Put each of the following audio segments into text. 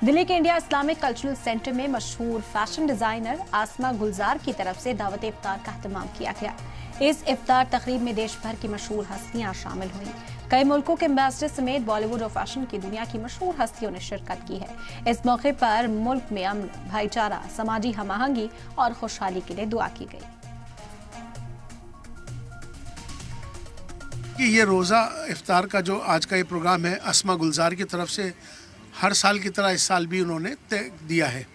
दिल्ली के India Islamic cultural centre में मशहूर फैशन डिजाइनर आसमा गुलजार की तरफ से दावत इफ्तार का एहतमाम किया गया। इस इफ्तार तकरीब में देश भर की मशहूर हस्तियां शामिल हुईं। कई मुल्कों के एम्बेसडर समेत बॉलीवुड और फैशन की दुनिया की मशहूर हस्तियों ने शिरकत की है। इस मौके पर मुल्क में अमन, भाईचारा, समाजी हमआहंगी और खुशहाली के लिए दुआ की गई। कि ये रोज़ा इफ्तार का जो आज का ये प्रोग्राम है, आसमा गुलजार की तरफ से हर साल की तरह इस साल भी उन्होंने तय दिया है।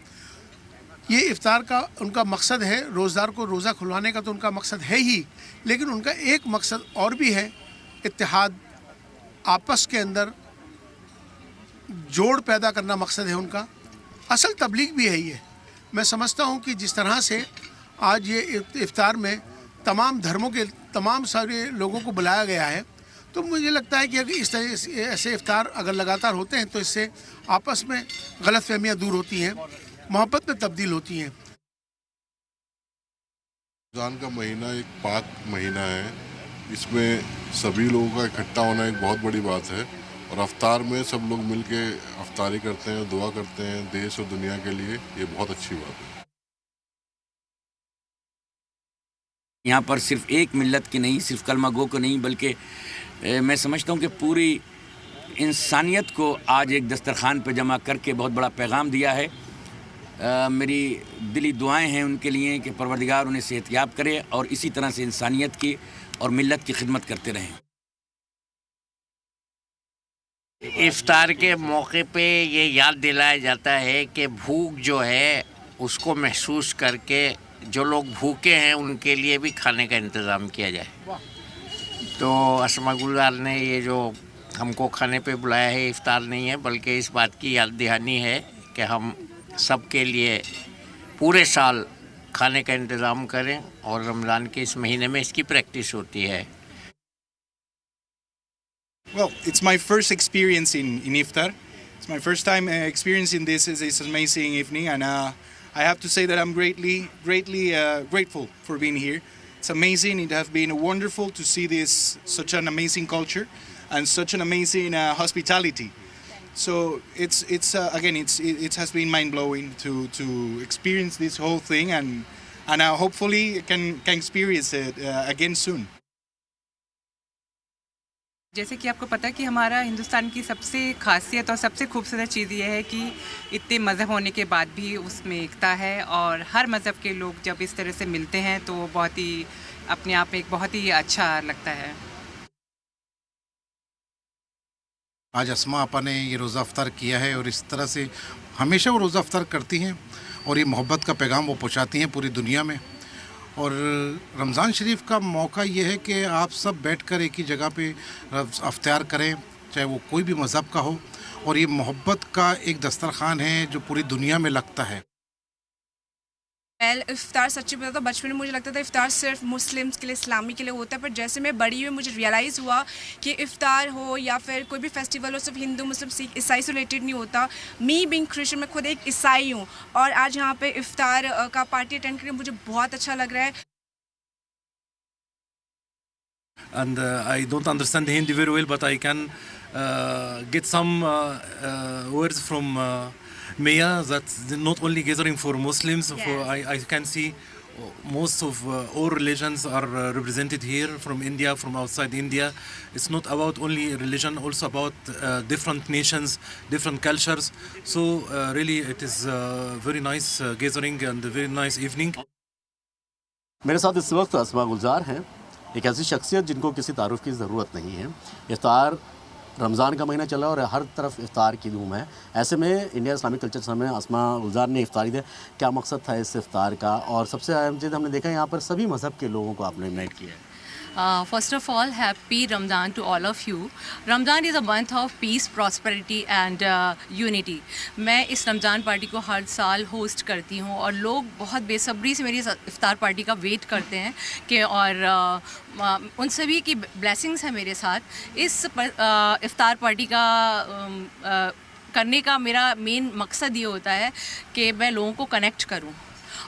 ये इफ्तार का उनका मकसद है, रोज़दार को रोज़ा खुलवाने का तो उनका मकसद है ही, लेकिन उनका एक मकसद और भी है, इत्तेहाद, आपस के अंदर जोड़ पैदा करना मकसद है उनका। असल तबलीग भी है ये। मैं समझता हूँ कि जिस तरह से आज ये इफ्तार में तमाम धर्मों के तमाम सारे लोगों को बुलाया गया है, तो मुझे लगता है कि अगर इस तरह से ऐसे इफ्तार अगर लगातार होते हैं तो इससे आपस में गलतफहमियां दूर होती हैं, मोहब्बत में तब्दील होती हैं। रमज़ान का महीना एक पाक महीना है। इसमें सभी लोगों का इकट्ठा होना एक बहुत बड़ी बात है और अफ्तार में सब लोग मिलके अफ्तारी करते हैं, दुआ करते हैं देश और दुनिया के लिए। ये बहुत अच्छी बात है। यहाँ पर सिर्फ एक मिल्लत की नहीं, सिर्फ कलमा गो को नहीं, बल्कि मैं समझता हूँ कि पूरी इंसानियत को आज एक दस्तरखान पर जमा करके बहुत बड़ा पैगाम दिया है। मेरी दिली दुआएं हैं उनके लिए कि परवरदिगार उन्हें सेहतयाब करे और इसी तरह से इंसानियत की और मिल्लत की खिदमत करते रहें। इफ्तार के मौके पे ये याद दिलाया जाता है कि भूख जो है उसको महसूस करके जो लोग भूखे हैं उनके लिए भी खाने का इंतज़ाम किया जाए। तो आसमा गुलजार ने ये जो हमको खाने पे बुलाया है, इफ्तार नहीं है बल्कि इस बात की याद दहानी है कि हम सब के लिए पूरे साल खाने का इंतज़ाम करें और रमज़ान के इस महीने में इसकी प्रैक्टिस होती है। Well, it's my first experience in Iftar. It's my first time experiencing this amazing evening, and I have to say that I'm greatly grateful for being here. It's amazing. It has been wonderful to see such an amazing culture and such an amazing hospitality. So it has been mind blowing to experience this whole thing, and hopefully can experience it again soon. जैसे कि आपको पता है कि हमारा हिंदुस्तान की सबसे खासियत और सबसे खूबसूरत चीज़ ये है कि इतने मज़हब होने के बाद भी उसमें एकता है और हर मज़हब के लोग जब इस तरह से मिलते हैं तो बहुत ही अपने आप में एक बहुत ही अच्छा लगता है। आज अस्मा आपा ने ये रोज़ा अफ्तार किया है और इस तरह से हमेशा वो रोज़ा अफ्तार करती हैं और ये मोहब्बत का पैगाम वो पहुँचाती हैं पूरी दुनिया में। और रमज़ान शरीफ का मौका ये है कि आप सब बैठकर एक ही जगह पे अफ्तार करें, चाहे वो कोई भी मज़हब का हो, और ये मोहब्बत का एक दस्तरखान है जो पूरी दुनिया में लगता है। इफ्तार सच्ची बता तो बचपन में मुझे लगता था इफ्तार सिर्फ मुस्लिम्स के लिए, इस्लामी के लिए होता है, पर जैसे मैं बड़ी हुई मुझे रियलाइज़ हुआ कि इफ्तार हो या फिर कोई भी फेस्टिवल हो सिर्फ हिंदू, मुस्लिम, सिख, ईसाई से रिलेटेड नहीं होता। मी बीइंग क्रिश्चियन, मैं खुद एक ईसाई हूँ और आज यहाँ पे इफ्तार का पार्टी अटेंड करके मुझे बहुत अच्छा लग रहा है। And I don't understand Hindi very well, but I can get some words from Mia that not only gathering for Muslims. Yes. I can see most of all religions are represented here, from India, from outside India. It's not about only religion, also about different nations, different cultures. So really it is a very nice gathering and a very nice evening. मेरे साथ इस वक्त आसमा गुलजार हैं, एक ऐसी शख्सियत जिनको किसी तारुफ की ज़रूरत नहीं है। इफ्तार रमज़ान का महीना चल रहा है और हर तरफ इफ्तार की धूम है। ऐसे में इंडिया इस्लामिक कल्चर सेंटर में आसमा गुलजार ने इफ्तारी दी। क्या मकसद था इस इफ्तार का? और सबसे अहम चीज़ हमने देखा यहाँ पर सभी मज़हब के लोगों को आपने इनवाइट किया है। First of all, happy Ramadan to all of you. Ramadan is a month of peace, prosperity and unity. मैं इस रमज़ान पार्टी को हर साल होस्ट करती हूँ और लोग बहुत बेसब्री से मेरी इफ्तार पार्टी का वेट करते हैं कि और उन सभी की ब्लेसिंग्स है मेरे साथ। इस इफ्तार पार्टी का करने का मेरा मेन मकसद ये होता है कि मैं लोगों को कनेक्ट करूँ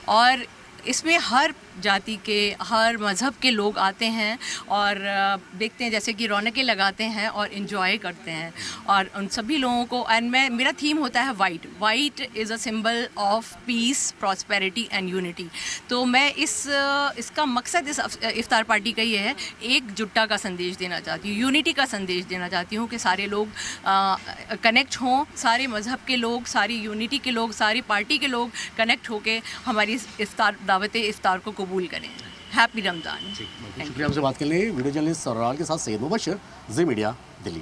और इसमें हर जाति के, हर मज़हब के लोग आते हैं और देखते हैं, जैसे कि रौनकें लगाते हैं और इन्जॉय करते हैं। और उन सभी लोगों को, एंड मेरा थीम होता है white is a symbol of peace, prosperity and unity. तो मैं इसका मकसद इस इफ्तार पार्टी का ये है, एकजुटता का संदेश देना चाहती हूँ, यूनिटी का संदेश देना चाहती हूँ कि सारे लोग कनेक्ट हों, सारे मज़हब के लोग, सारी यूनिटी के लोग, सारी पार्टी के लोग कनेक्ट होके हमारी दावत इफ्तार को कबूल करें। हैप्पी रमज़ान। शुक्रिया हमसे बात करने वीडियो जर्नलिस्ट सरार के साथ सैयद मुबशर, जी मीडिया, दिल्ली।